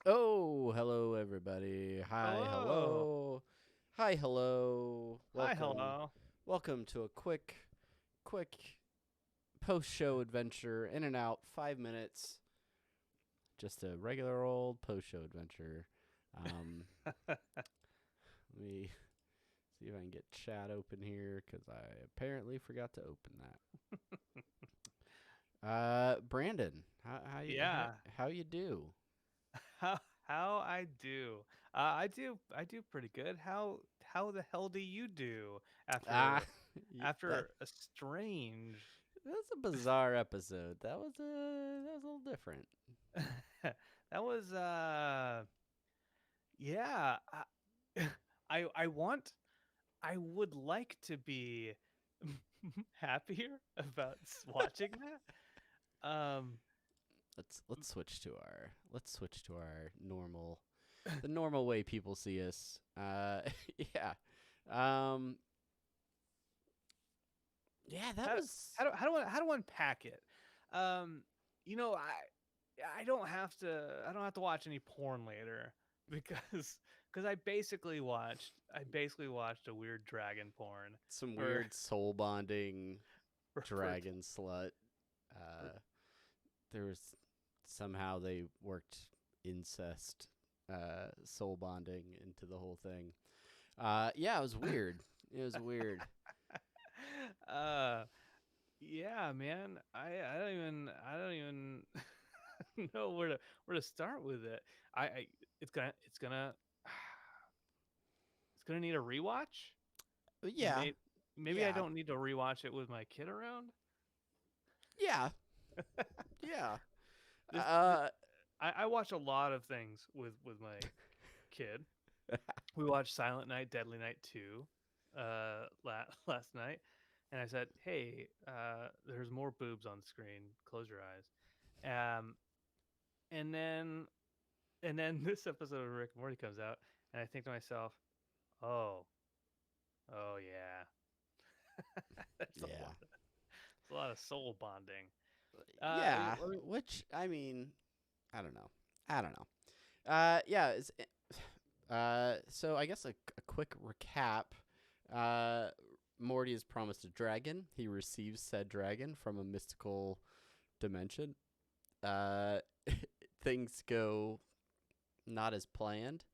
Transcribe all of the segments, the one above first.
Oh, hello everybody. Hi, Hello. hello. Hi, hello. Hi, Welcome. hello. Welcome to a quick post-show adventure in and out, 5 minutes. Just a regular old post-show adventure. Um, Let me see if I can get chat open here cuz I apparently forgot to open that. Brandon, Yeah. how you do? How I do? I do pretty good. How the hell do you do Ah, after that after a strange that's a bizarre episode. That was a little different. that was yeah. I would like to be happier about watching that. Um Let's switch to our normal the normal way people see us. Yeah. Um yeah, that how was how do I unpack it? Um, you know, I don't have to watch any porn later because I basically watched a weird dragon porn some where weird soul bonding where dragon slut. Uh there was somehow they worked incest soul bonding into the whole thing. Yeah, it was weird. It was weird. uh yeah, man. I don't even know where to start with it. I it's gonna need a rewatch. Yeah. Maybe I Yeah. don't need to rewatch it with my kid around. Yeah. Yeah. This, Uh I watch a lot of things with my kid. We watched Silent Night, Deadly Night 2 last night, and I said, "Hey, there's more boobs on the screen. Close your eyes." Um, and then this episode of Rick and Morty comes out, and I think to myself, "Oh, oh yeah, that's a yeah. lot. It's a lot of soul bonding." Yeah, Let me which I mean, I don't know. I don't know. Yeah. So I guess a quick recap. Uh, Morty is promised a dragon. He receives said dragon from a mystical dimension. Uh, Things go not as planned.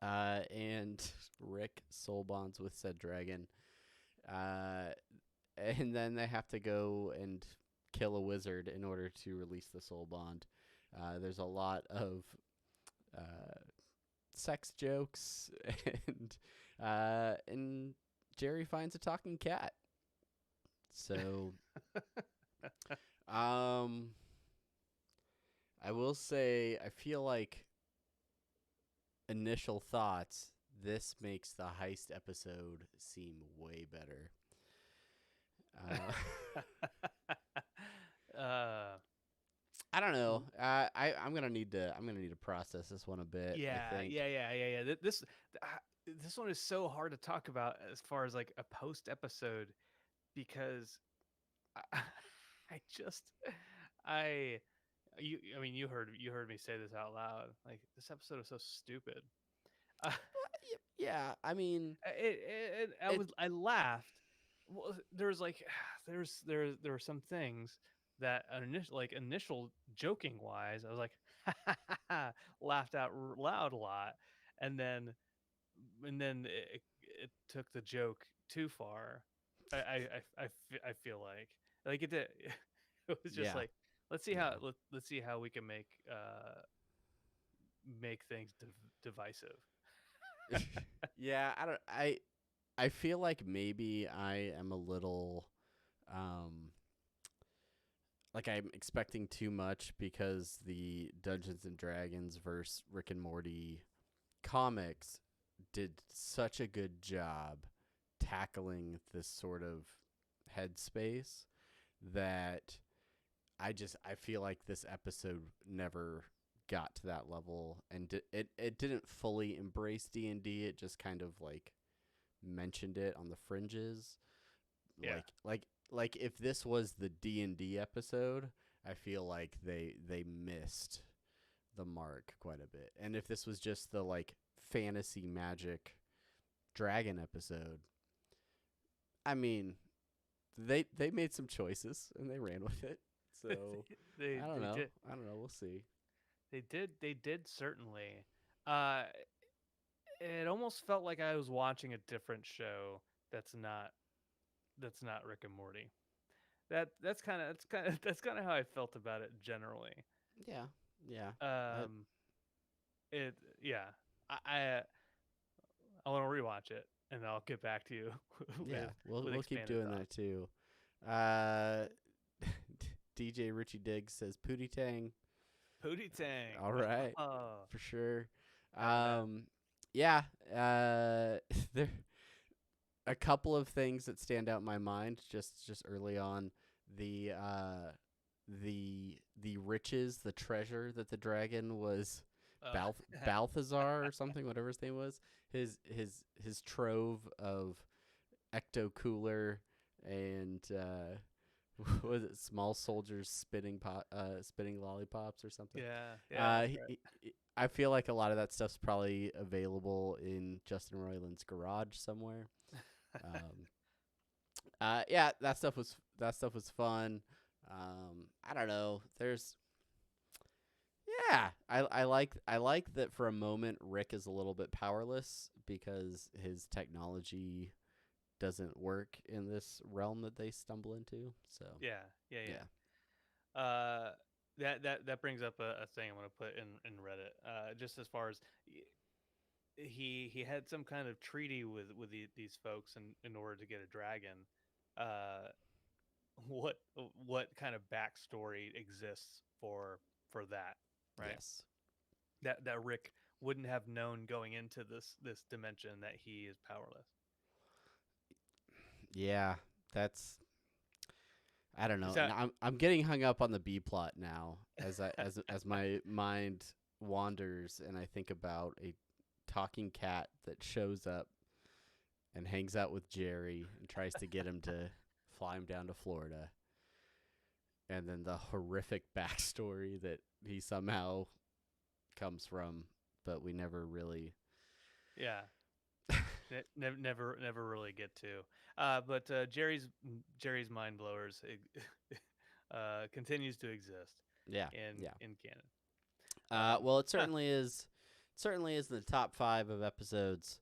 And Rick soul bonds with said dragon. Uh, and then they have to go and kill a wizard in order to release the soul bond. There's a lot of uh, sex jokes, and Jerry finds a talking cat. So, um, I will say I feel like initial thoughts. This makes the heist episode seem way better. Uh, uh I don't know. I'm gonna need to process this one a bit. I Yeah, think. yeah, yeah, yeah, yeah. This one is so hard to talk about as far as like a post episode because I, I just I I mean you heard me say this out loud. Like this episode is so stupid. Uh, Yeah. I mean, it. I laughed. Well, there's like there were some things that initial joking wise, I was like laughed out loud a lot, and then it took the joke too far. I feel like it did. It was just Yeah. like Yeah. let's see how we can make things divisive. Yeah. I don't. I feel like maybe I am a little um like I'm expecting too much because the Dungeons and Dragons versus Rick and Morty comics did such a good job tackling this sort of headspace that I feel like this episode never got to that level, and it didn't fully embrace D&D. It just kind of like mentioned it on the fringes. Yeah. Like if this was the D&D episode, I feel like they missed the mark quite a bit. And if this was just the like fantasy magic dragon episode, I mean, they made some choices and they ran with it. So they I don't they know. did I don't know. We'll see. they did certainly. Uh, it almost felt like I was watching a different show that's not Rick and Morty. That's kind of how I felt about it generally. Yeah. Yeah. I, Um, it yeah. I I want to rewatch it, and I'll get back to you yeah. with We'll keep expanded doing that thoughts. too. Uh, DJ Richie Diggs says Pootie Tang. Pootie Tang. All right, Oh, for sure. had to have. Yeah. There a couple of things that stand out in my mind just early on. The the riches, the treasure that the dragon was Uh, Balthazar or something, whatever his name was. His trove of ecto cooler and was it small soldiers spitting lollipops or something. yeah, yeah, that's right. I feel like a lot of that stuff's probably available in Justin Roiland's garage somewhere. Um, yeah, that stuff was fun. I don't know. I like that for a moment Rick is a little bit powerless because his technology doesn't work in this realm that they stumble into. So Yeah, yeah, yeah, yeah. That brings up a thing I'm gonna put in Reddit. Just as far as he had some kind of treaty with these folks in order to get a dragon. Uh, what what kind of backstory exists for that, right? yes, That Rick wouldn't have known going into this dimension that he is powerless. yeah. That's I don't Is know. And that I'm getting hung up on the B plot now as my mind wanders and I think about a talking cat that shows up and hangs out with Jerry and tries to get him to fly him down to Florida. And then the horrific backstory that he somehow comes from, but we never really. yeah? Never really get to. But Jerry's mind blowers continues to exist Yeah, in yeah. in canon. Um, Well, it huh. certainly is. Certainly is in the top 5 of episodes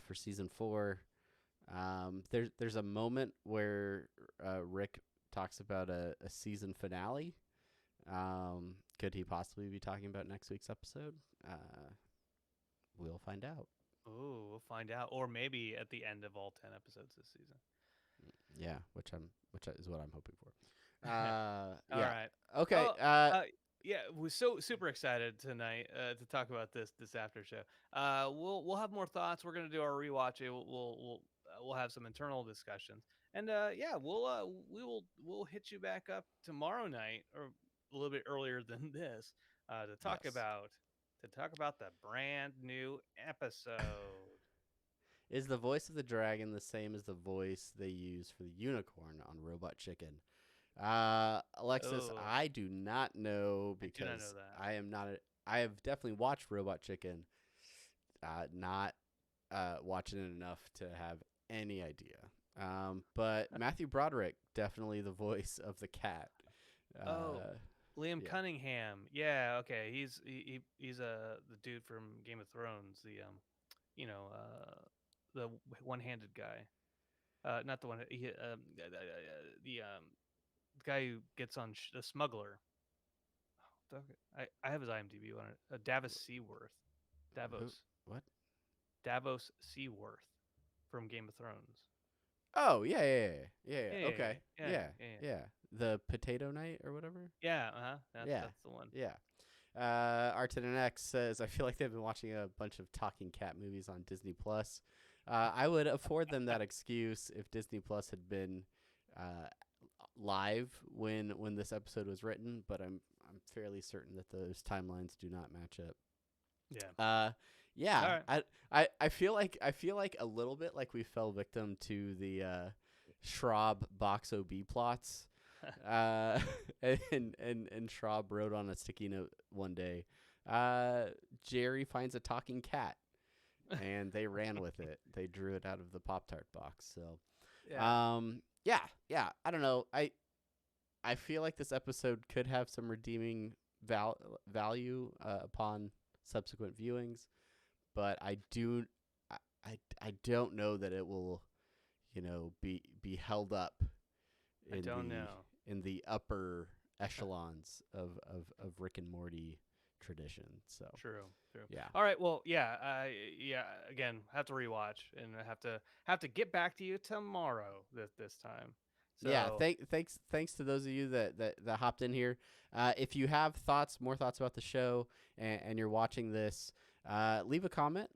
for season 4. There's a moment where Rick talks about a season finale. Could he possibly be talking about next week's episode? We'll find out. Ooh, we'll find out, or maybe at the end of all 10 episodes this season. Yeah, which is what I'm hoping for. All Yeah. right. Okay. Oh, yeah, we're so super excited tonight to talk about this after show. We'll have more thoughts. We're gonna do our rewatch. We'll have some internal discussions, and yeah, we'll hit you back up tomorrow night or a little bit earlier than this to talk Yes. about the brand new episode. Is the voice of the dragon the same as the voice they use for the unicorn on Robot Chicken? Alexis, Oh, I do not know I do not know because that. I am not. I have definitely watched Robot Chicken, not watching it enough to have any idea. But Matthew Broderick, definitely the voice of the cat. Oh, Liam Yeah. Cunningham. Yeah, okay. He's the dude from Game of Thrones, you know, the one-handed guy. Not the one the guy who gets on the smuggler. I have his IMDb on it. Davos Seaworth. Who? Davos. What? Davos Seaworth from Game of Thrones. Oh yeah. Yeah, yeah, Okay, yeah, yeah, yeah, yeah, yeah. yeah. The Potato Knight or whatever. Yeah, uh-huh. That's Yeah, that's the one. yeah. Artin says, I feel like they've been watching a bunch of talking cat movies on Disney Plus. I would afford them that excuse if Disney Plus had been uh, live when this episode was written, but I'm fairly certain that those timelines do not match up. Yeah. All Yeah, right. I feel like a little bit like we fell victim to the Schraub box OB plots. Uh, and Schraub wrote on a sticky note one day, Jerry finds a talking cat, and they ran with it. They drew it out of the Pop-Tart box. So, Yeah. yeah. I don't know. I feel like this episode could have some redeeming value upon subsequent viewings, but I don't know that it will, be held up I in don't the know. in the upper echelons of Rick and Morty tradition. So True. True. yeah. All right. Well, yeah. Yeah. Again, have to rewatch, and I have to get back to you tomorrow. This time. Yeah, So thanks to those of you that hopped in here. If you have more thoughts about the show, and you're watching this, leave a comment.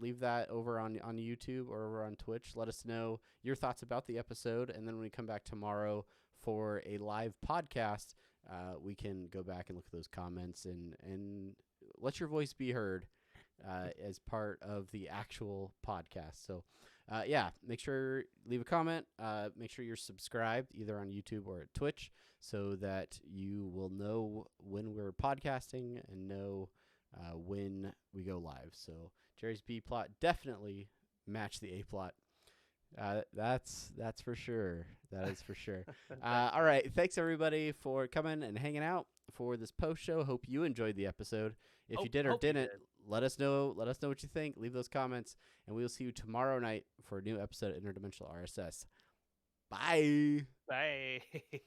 Leave that over on YouTube or over on Twitch. Let us know your thoughts about the episode, and then when we come back tomorrow for a live podcast, we can go back and look at those comments and let your voice be heard as part of the actual podcast. So. Yeah, make sure leave a comment. Make sure you're subscribed either on YouTube or at Twitch so that you will know when we're podcasting and know when we go live. So Jerry's B plot definitely matched the A plot. That's for sure. That is for sure. All right, thanks everybody for coming and hanging out for this post show. Hope you enjoyed the episode. If you did or hope you didn't, did. let us know. Let us know what you think. Leave those comments, and we will see you tomorrow night for a new episode of Interdimensional RSS. Bye. Bye.